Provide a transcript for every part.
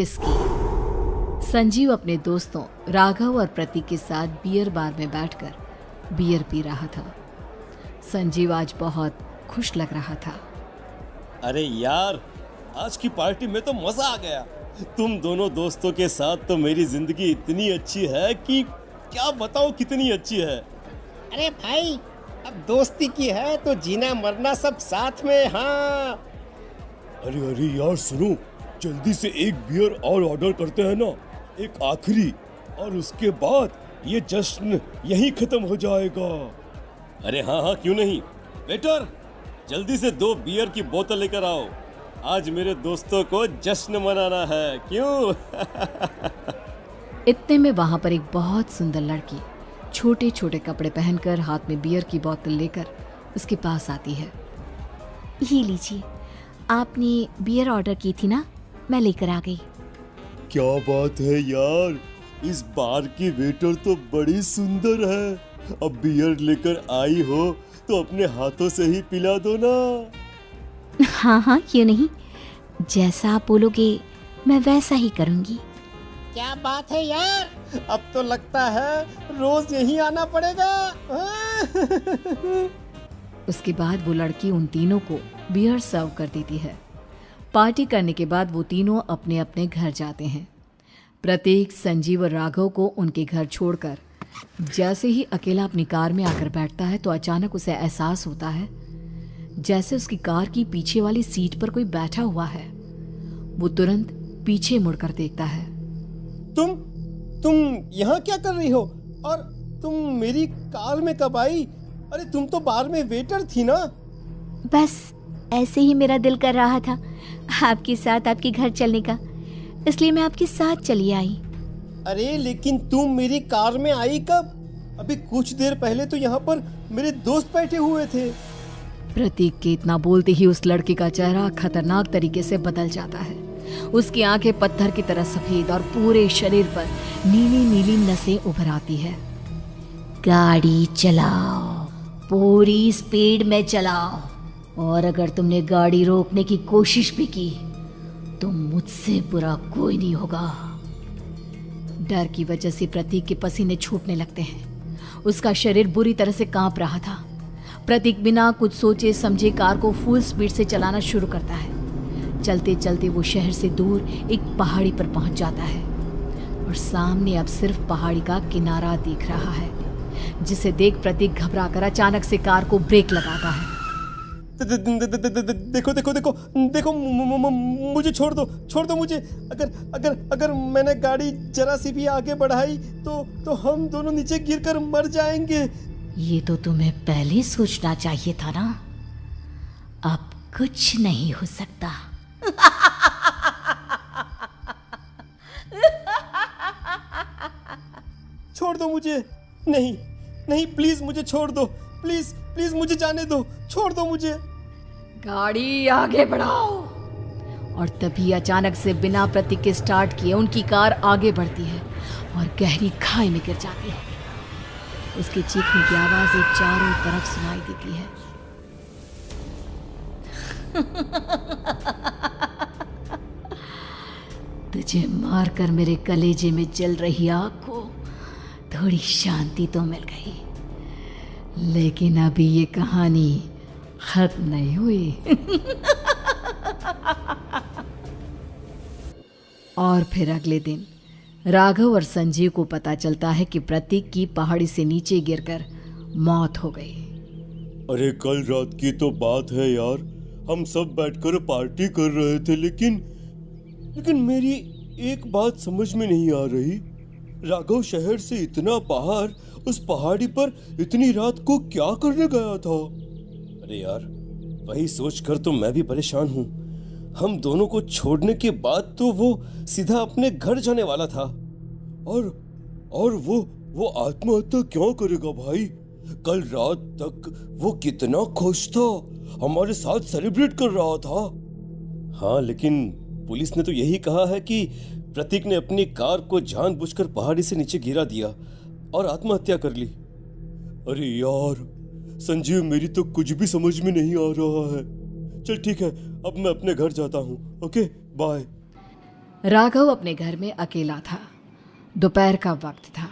किसकी। संजीव अपने दोस्तों राघव और प्रतीक के साथ बियर बार में बैठकर बियर पी रहा था। संजीव आज बहुत खुश लग रहा था। अरे यार, आज की पार्टी में तो मजा आ गया। तुम दोनों दोस्तों के साथ तो मेरी जिंदगी इतनी अच्छी है कि क्या बताऊं कितनी अच्छी है। अरे भाई, अब दोस्ती की है तो जीना मरना सब साथ में। हाँ अरे अरे यार सुनो, जल्दी से एक बियर और ऑर्डर करते हैं ना, एक आखिरी, और उसके बाद ये जश्न यहीं खत्म हो जाएगा। अरे हाँ हाँ, क्यों नहीं। वेटर, जल्दी से 2 बियर की बोतल लेकर आओ। आज मेरे दोस्तों को जश्न मनाना है, क्यों? इतने में वहां पर एक बहुत सुंदर लड़की छोटे छोटे कपड़े पहनकर हाथ में बियर की बोतल लेकर उसके पास आती है। ये लीजिए, आपने बियर ऑर्डर की थी ना, मैं लेकर आ गई। क्या बात है यार, इस बार की वेटर तो बड़ी सुंदर है। अब बियर लेकर आई हो तो अपने हाथों से ही पिला दो ना। हाँ हाँ, क्यों नहीं, जैसा आप बोलोगे मैं वैसा ही करूँगी। क्या बात है यार, अब तो लगता है रोज यहीं आना पड़ेगा। उसके बाद वो लड़की उन तीनों को बियर सर्व कर देती है। पार्टी करने के बाद वो तीनों अपने अपने घर जाते हैं। प्रतीक संजीव और राघव को उनके घर छोड़कर जैसे ही अकेला अपनी कार में आकर बैठता है तो अचानक उसे एहसास होता है जैसे उसकी कार की पीछे वाली सीट पर कोई बैठा हुआ है। वो तुरंत पीछे मुड़कर देखता है। तुम यहाँ क्या कर रही हो? और तुम मेरी कार में कब आई? अरे तुम तो बार में वेटर थी ना। बस ऐसे ही मेरा दिल कर रहा था आपके साथ आपके घर चलने का, इसलिए मैं आपके साथ चली आई। अरे लेकिन तुम मेरी कार में आई कब? अभी कुछ देर पहले तो यहाँ पर मेरे दोस्त बैठे हुए थे। प्रतीक के इतना बोलते ही उस लड़के का चेहरा खतरनाक तरीके से बदल जाता है। उसकी आंखें पत्थर की तरह सफेद और पूरे शरीर पर नीली नीली नसें उभर आती है। गाड़ी चलाओ, पूरी स्पीड में चलाओ, और अगर तुमने गाड़ी रोकने की कोशिश भी की तो मुझसे बुरा कोई नहीं होगा। डर की वजह से प्रतीक के पसीने छूटने लगते हैं। उसका शरीर बुरी तरह से कांप रहा था। प्रतीक बिना कुछ सोचे समझे कार को फुल स्पीड से चलाना शुरू करता है। चलते चलते वो शहर से दूर एक पहाड़ी पर पहुंच जाता है और सामने अब सिर्फ पहाड़ी का किनारा दिख रहा है, जिसे देख प्रतीक घबराकर अचानक से कार को ब्रेक लगाता है। देखो देखो देखो देखो, मुझे छोड़ दो मुझे। अगर मैंने गाड़ी जरा सी भी आगे बढ़ाई तो हम दोनों नीचे गिरकर मर जाएंगे। ये तो तुम्हें पहले सोचना चाहिए था ना। अब कुछ नहीं हो सकता। छोड़ दो मुझे। नहीं प्लीज मुझे छोड़ दो। प्लीज मुझे जाने दो। छोड़ दो मुझे। गाड़ी आगे बढ़ाओ। और तभी अचानक से बिना प्रतीक के स्टार्ट किए उनकी कार आगे बढ़ती है और गहरी खाई में गिर जाती है। उसके चीखने की आवाज़ें चारों तरफ सुनाई देती है। तुझे मारकर मेरे कलेजे में जल रही आग को थोड़ी शांति तो मिल गई, लेकिन अभी ये कहानी खत्म नहीं हुई। और फिर अगले दिन राघव और संजीव को पता चलता है कि प्रतीक की पहाड़ी से नीचे गिरकर मौत हो गई। अरे कल रात की तो बात है यार, हम सब बैठकर पार्टी कर रहे थे, लेकिन मेरी एक बात समझ में नहीं आ रही। राघव शहर से इतना बाहर उस पहाड़ी पर इतनी रात को क्या करने गया था? अरे यार, वही सोचकर तो मैं भी परेशान हूँ। हम दोनों को छोड़ने के बाद तो वो सीधा अपने घर जाने वाला था, और वो आत्महत्या क्यों करेगा भाई? कल रात तक वो कितना खुश था, हमारे साथ सेलिब्रेट कर रहा था। हाँ, लेकिन पुलिस ने तो यही कहा है कि प्रतीक ने अपनी कार को जानबूझकर पहाड़ी से नीचे गिरा दिया और आत्महत्या कर ली। अरे यार संजीव, मेरी तो कुछ भी समझ में नहीं आ रहा है। चल ठीक है, अब मैं अपने घर जाता हूँ। Okay, bye. राघव अपने घर में अकेला था। दोपहर का वक्त था।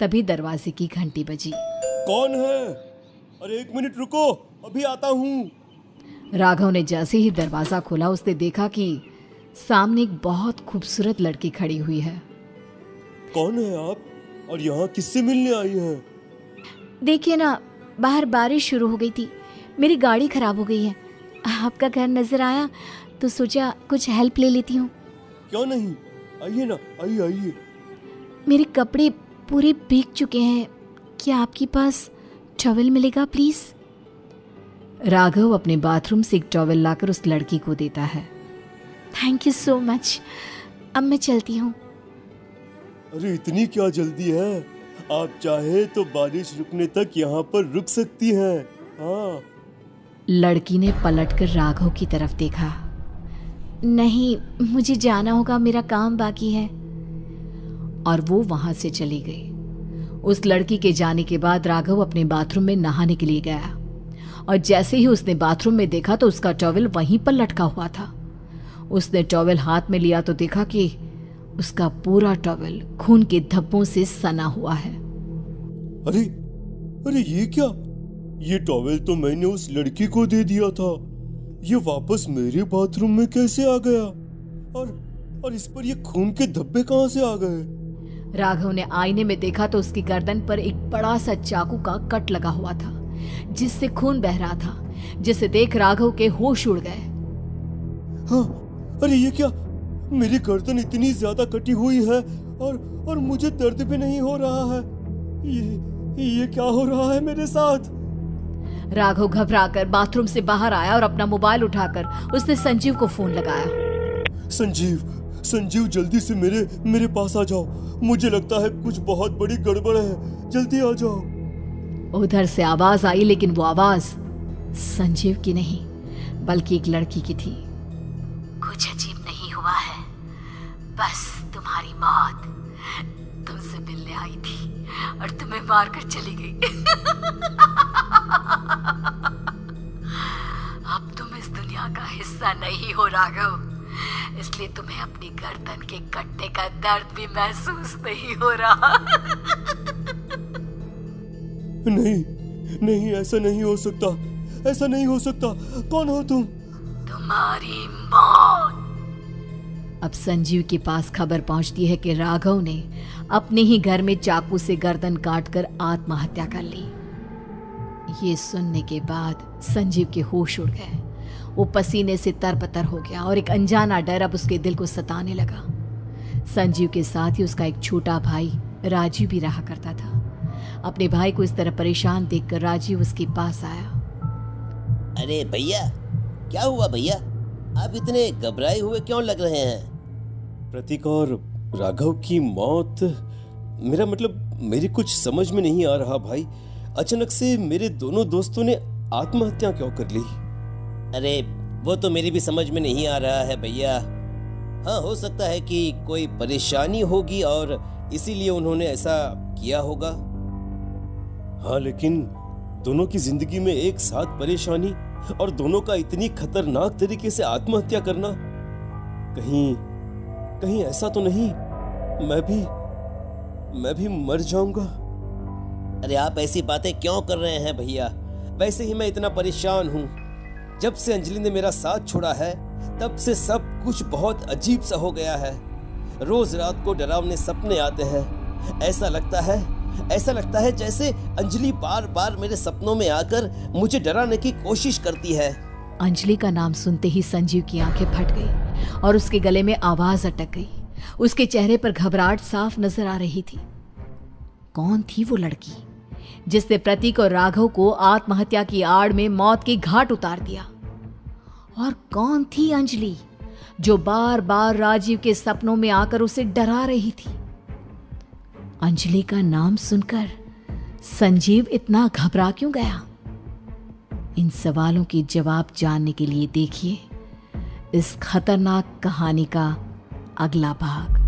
तभी दरवाजे की घंटी बजी। कौन है? अरे 1 मिनट रुको, अभी आता हूँ। राघव ने जैसे ही दरवाजा खोला उसने देखा कि सामने एक बहुत खूबसूरत लड़की खड़ी हुई है। कौन है आप और यहाँ किससे मिलने आई हैं? देखिए ना, बाहर बारिश शुरू हो गई थी, मेरी गाड़ी खराब हो गई है। आपका घर नजर आया तो सोचा कुछ हेल्प ले लेती हूँ। क्यों नहीं, आइए ना, आइए आइए। मेरे कपड़े पूरे भीग चुके हैं, क्या आपके पास टॉवल मिलेगा प्लीज? राघव अपने बाथरूम से एक टॉवल लाकर उस लड़की को देता है। थैंक यू सो मच, अब मैं चलती हूँ। अरे इतनी क्या जल्दी है? आप चाहे तो बारिश रुकने तक यहाँ पर रुक सकती हैं। हाँ। लड़की ने पलटकर राघव की तरफ देखा। नहीं, मुझे जाना होगा, मेरा काम बाकी है। और वो वहां से चली गई। उस लड़की के जाने के बाद राघव अपने बाथरूम में नहाने के लिए गया और जैसे ही उसने बाथरूम में देखा तो उसका टॉवल वहीं पर लटका हुआ था। उसने टॉवल हाथ में लिया तो देखा कि उसका पूरा टॉवल खून के धब्बों से सना हुआ है। अरे अरे ये क्या? ये टॉवल तो मैंने उस लड़की को दे दिया था। ये वापस मेरे बाथरूम में कैसे आ गया? और इस पर ये खून के धब्बे कहां से आ गए? राघव ने आईने में देखा तो उसकी गर्दन पर एक बड़ा सा चाकू का कट लगा हुआ था जिससे खून बह रहा था, जिसे देख राघव के होश उड़ गए। हाँ, अरे ये क्या? मेरी गर्दन इतनी ज्यादा कटी हुई है और मुझे दर्द भी नहीं हो रहा है। ये क्या हो रहा है मेरे साथ? राघव घबराकर बाथरूम से बाहर आया और अपना मोबाइल उठाकर उसने संजीव को फोन लगाया। संजीव जल्दी से मेरे पास आ जाओ। मुझे लगता है कुछ बहुत बड़ी गड़बड़ है, जल्दी आ जाओ। उधर से आवाज आई, लेकिन वो आवाज संजीव की नहीं बल्कि एक लड़की की थी। कुछ अजीब नहीं हुआ है, बस तुम्हारी मौत तुमसे मिलने आई थी और तुम्हें मारकर चली गई। अब तुम इस दुनिया का हिस्सा नहीं हो राघव, इसलिए तुम्हें अपनी गर्दन के कटने का दर्द भी महसूस नहीं हो रहा। नहीं, ऐसा नहीं हो सकता, ऐसा नहीं हो सकता। कौन हो तुम? तुम्हारी मौत। अब संजीव के पास खबर पहुंचती है कि राघव ने अपने ही घर में चाकू से गर्दन काटकर आत्महत्या कर ली। ये सुनने के बाद संजीव के होश उड़ गए। वो पसीने से तरबतर हो गया और एक अनजाना डर अब उसके दिल को सताने लगा। संजीव के साथ ही उसका एक छोटा भाई राजीव भी रहा करता था। अपने भाई को इस तरह परेशान देखकर राजीव उसके पास आया। अरे भैया, क्या हुआ भैया? आप इतने घबराए हुए क्यों लग रहे हैं? प्रतीक और राघव की मौत, मेरा मतलब मेरी कुछ समझ में नहीं आ रहा भाई। अचानक से मेरे दोनों दोस्तों ने आत्महत्या क्यों कर ली? अरे वो तो मेरी भी समझ में नहीं आ रहा है भैया। हाँ, हो सकता है कि कोई परेशानी होगी और इसीलिए उन्होंने ऐसा किया होगा। हाँ, लेकिन दोनों की जिंदगी में एक साथ परेशानी और दोनों का इतनी खतरनाक तरीके से आत्महत्या करना, कहीं ऐसा तो नहीं मैं भी मर जाऊंगा? अरे आप ऐसी बातें क्यों कर रहे हैं भैया? वैसे ही मैं इतना परेशान हूँ। जब से अंजलि ने मेरा साथ छोड़ा है तब से सब कुछ बहुत अजीब सा हो गया है। रोज रात को डरावने सपने आते हैं। ऐसा लगता है जैसे अंजलि बार बार मेरे सपनों में आकर मुझे डराने की कोशिश करती है। अंजलि का नाम सुनते ही संजीव की आंखें फट गई और उसके गले में आवाज अटक गई। उसके चेहरे पर घबराहट साफ नजर आ रही थी। कौन थी वो लड़की जिसने प्रतीक और राघव को आत्महत्या की आड़ में मौत के घाट उतार दिया? और कौन थी अंजलि जो बार बार राजीव के सपनों में आकर उसे डरा रही थी? अंजलि का नाम सुनकर संजीव इतना घबरा क्यों गया? इन सवालों के जवाब जानने के लिए देखिए इस खतरनाक कहानी का अगला भाग।